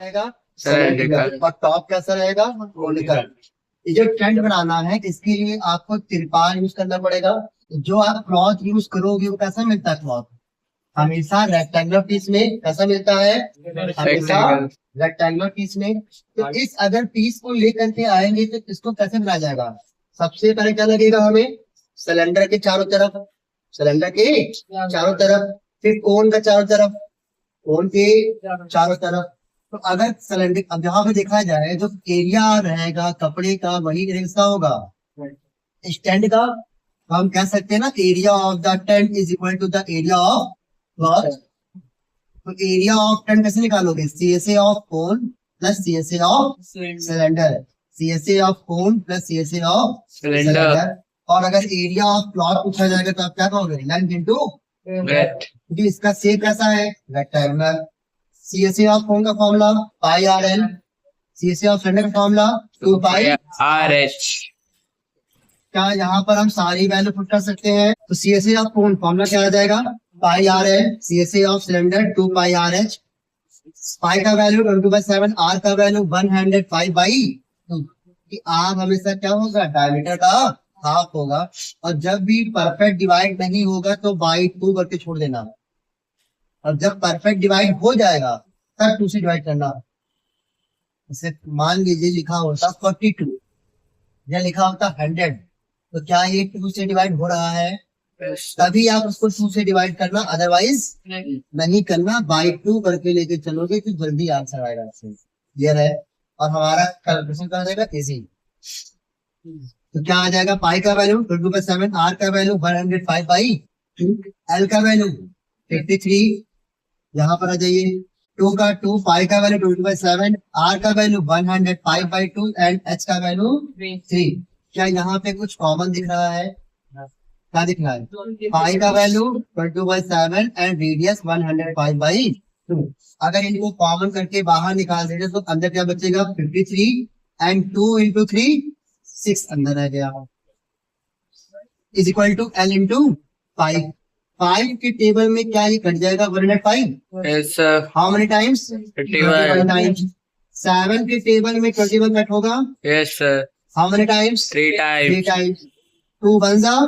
रहेगा cylindrical cylindrical और top कैसा रहेगा कोनिकल। ये जो टेंट बनाना है इसके लिए आपको तिरपाल यूज करना पड़ेगा। जो आप क्लॉथ यूज करोगे वो कैसा मिलता है क्लॉथ, हमेशा रेक्टेंगुलर पीस में कैसा मिलता है, हमेशा रेक्टेंगल रेक्टेंगुलर पीस में। तो इस अगर पीस को लेकर के आएंगे तो इसको कैसे बनाया जाएगा। सबसे पहले क्या लगेगा हमें, सिलेंडर के चारों तरफ, सिलेंडर के चारों तरफ, फिर कोन का चारों तरफ, कोन के चारों तरफ। तो अगर सिलेंडर अब यहाँ पे देखा जाए जो एरिया रहेगा कपड़े का वही किसका होगा, स्टैंड का। तो हम कह सकते हैं ना area of the tent is equal to the area of cloth. तो एरिया ऑफ टेंट कैसे निकालोगे, C S A of cone plus C S A of cylinder, C S A of cone plus C S A of cylinder cylinder. और अगर area of cloth पूछा जाएगा तो आप क्या कहोगे, लेंथ इनटू ब्रेथ क्योंकि इसका शेप कैसा है rectangular. C S A of cone का formula pi R L, C S A of cylinder का फॉर्मूला 2 पाई आर एच। क्या यहाँ पर हम सारी वैल्यू पुट कर सकते हैं। तो C S A of cone formula क्या आ जाएगा, pi R L, C S A of cylinder 2 pi R H. Pi का वैल्यू 22/7, आर का वैल्यू 105/2। कि आर हमेशा क्या होगा, डायमीटर का हाफ होगा। और जब भी परफेक्ट डिवाइड नहीं होगा तो बाई 2 करके छोड़ देना, और जब परफेक्ट डिवाइड हो जाएगा तब 2 से डिवाइड करना। जैसे मान लीजिए लिखा होता 42 या लिखा होता 100, तो क्या ये 2 से डिवाइड हो रहा है, तभी आप उसको 2 से डिवाइड करना, अदरवाइज नहीं करना। बाई 2 करके लेके चलोगे तो जल्दी आंसर आएगा आपसे, क्लियर है। और हमारा कैलकुलेशन क्या आ जाएगा इजी। तो क्या आ जाएगा, पाई का वैल्यू 22/7, आर का वैल्यू 105/2, एल का वैल्यू 53, यहाँ पर आ जाइए 2 का 2, पाई का वैल्यू 22/7, आर का वैल्यू 105/2 एंड एच का वैल्यू 3। क्या यहाँ पे कुछ कॉमन दिख रहा है, क्या दिख रहा है, पाई का वैल्यू 22/7 एंड रेडियस 105/2। अगर इनको कॉमन करके बाहर निकाल देते तो अंदर क्या बचेगा 53 एंड 2 इंटू 3 6 अंदर रह गया, is equal to L into 5। 5 के टेबल में क्या ये कट जाएगा 105, yes how many times 51 times. 7 के टेबल में 21 कट होगा, yes sir how many times 3 3 times times. 2 one जा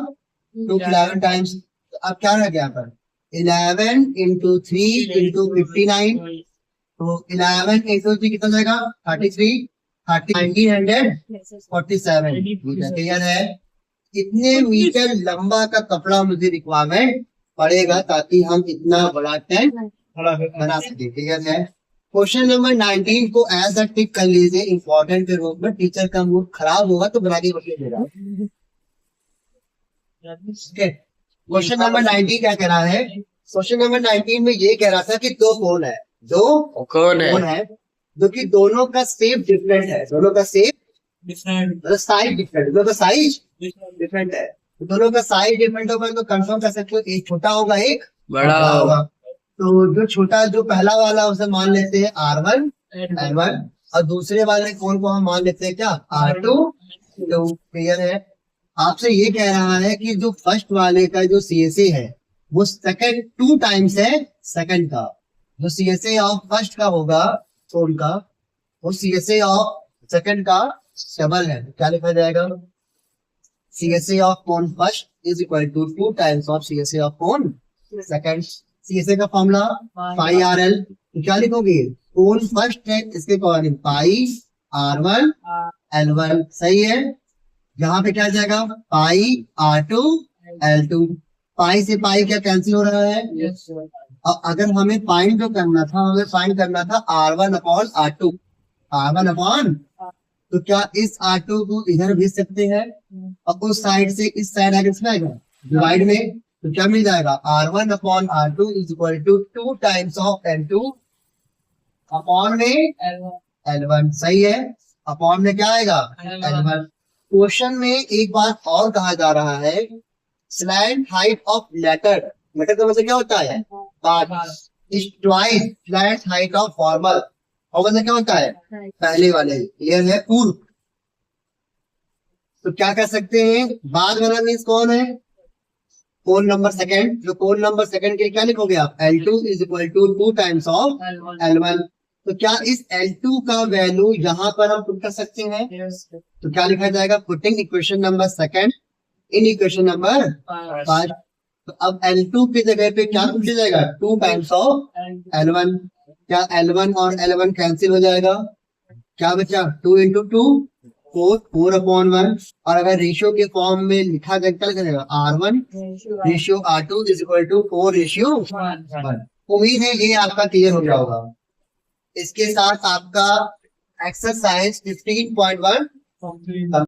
2 11 टाइम्स। तो अब क्या रह गया पर 11 इंटू 3 इंटू 59। तो 11 इंटू 3 कितना जाएगा 33, 1947 मीटर, क्लियर है। इतने मीटर लंबा का कपड़ा मुझे रिक्वायरमेंट पड़ेगा ताकि हम इतना बड़ा टेंट बना सके, क्लियर है। क्वेश्चन नंबर 19 को एज अ टिक कर लीजिए इंपॉर्टेंट के रूप में। टीचर का मूड खराब होगा तो बना के बता देगा। क्वेश्चन नंबर 19 क्या कह रहा है, क्वेश्चन नंबर 19 में ये कह रहा था कि दो कोण है, दो कौन है कोण है जो कि दोनों का शेप डिफरेंट है, दोनों का शेप मतलब साइज डिफरेंट, दोनों का साइज डिफरेंट है। तो दोनों का साइज डिफरेंट होगा तो कंफर्म कर सकते हो एक छोटा होगा एक बड़ा होगा। तो जो छोटा जो पहला वाला उसे मान लेते हैं R1 L1, और दूसरे वाले कोण को हम मान लेते हैं क्या R2। तो क्लियर है। आपसे ये कह रहा है कि जो फर्स्ट वाले का जो CSA है वो सेकंड 2 टाइम्स है सेकंड का, जो CSA ऑफ फर्स्ट का होगा कोण का वो CSA ऑफ सेकंड का डबल है। क्या लिखा जाएगा, CSA of cone first is equal to 2 times of CSA of cone second. CSA का फॉर्मूला पाई आर एल, क्या लिखोगे कोण फर्स्ट है इसके अकॉर्डिंग पाई R1 L1, सही है। यहाँ पे क्या आ जाएगा पाई R2 L2, पाई से पाई क्या कैंसिल हो रहा है। और अगर हमें फाइंड जो करना था, हमें फाइंड करना था R1/R2, R1 तो क्या इस R2 को इधर भेज सकते हैं और उस साइड से इस साइड आगे आएगा डिवाइड में, तो क्या मिल जाएगा R1/R2 is equal to 2 times of L2 upon में L1, सही है। अपॉन में क्या आएगा L1। क्वेश्चन में एक बात और कहा जा रहा है, slant height of letter, letter का मतलब क्या होता है twice slant height of formal, और मतलब क्या होता है पहले वाले, क्लियर है पूर्व। तो क्या कर सकते हैं, बाद वाला मीन्स कौन है कोण नंबर सेकंड, जो कोण नंबर सेकंड के क्या लिखोगे आप L2 is equal to 2 times of L1। तो क्या इस L2 का वैल्यू यहाँ पर हम पुट कर सकते हैं? तो क्या लिखा जाएगा? Putting equation number second in equation number 5। तो अब L2 की जगह पे क्या पूछा जाएगा? 2 टाइम्स ऑफ L1। क्या L1 और L1 कैंसिल हो जाएगा? क्या बचा? 2 इंटू 2 4/1। और अगर रेशियो के फॉर्म में लिखा जाए क्या लिखा जाएगा? R1 ratio R2 is equal to 4/1। उम्मीद है ये आपका क्लियर हो गया होगा। इसके साथ आपका एक्सरसाइज 15.1